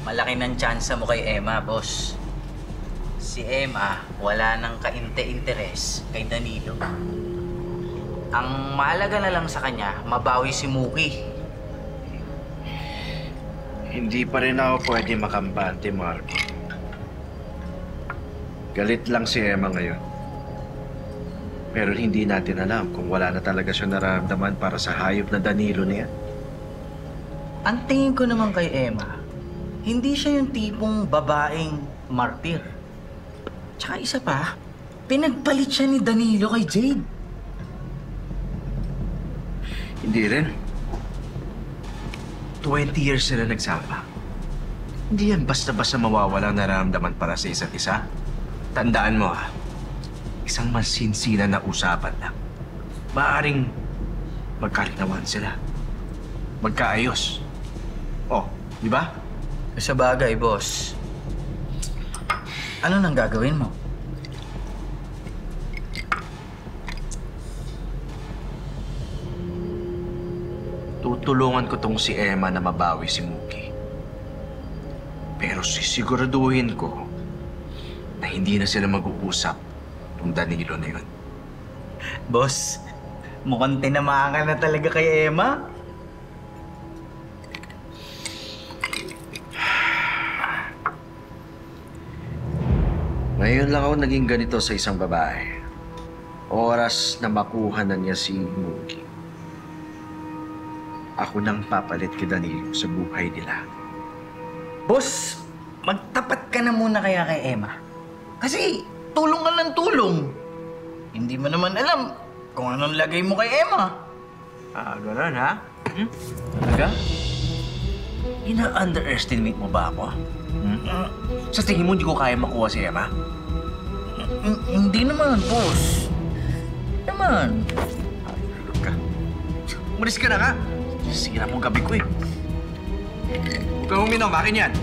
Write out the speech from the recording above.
Malaki ng tsansa mo kay Emma, boss. Si Emma, wala nang kainte-interes kay Danilo. Ang mahalaga na lang sa kanya, mabawi si Muki. Hindi pa rin ako pwede makambante, Marco. Galit lang si Emma ngayon. Pero hindi natin alam kung wala na talaga siya nararamdaman para sa hayop na Danilo niya. Ang tingin ko naman kay Emma, hindi siya yung tipong babaeng martir. Tsaka isa pa, pinagpalit siya ni Danilo kay Jade. Hindi rin. 20 years sila nagsama. Hindi yan basta-basta mawawalang nararamdaman para sa isa't isa. Tandaan mo isang masinsinan na usapan lang. Maaring magkalinawan sila. Magkaayos. Oh, di ba? Sa bagay, boss. Ano nang gagawin mo? Tutulungan ko tong si Emma na mabawi si Muki. Pero sisiguraduhin ko na hindi na sila mag-uusap ng Danilo na yun. Boss, mukhang tinamaan na talaga kay Emma. Ngayon lang ako naging ganito sa isang babae. Oras na makuha na niya si Muki. Ako nang papalit kay Danilo sa buhay nila. Boss, magtapat ka na muna kaya kay Emma. Kasi tulong ka ng tulong. Hindi mo naman alam kung anong lagay mo kay Emma. Gano'n ha? Talaga? Ina-underestimate mo ba ako? Sa tingin mo hindi ko kaya makuha si Emma? Hindi naman, boss. Naman. Ka. Umalis ka na nga. Sira mo gabi ko eh. Huwag kang uminom, akin yan.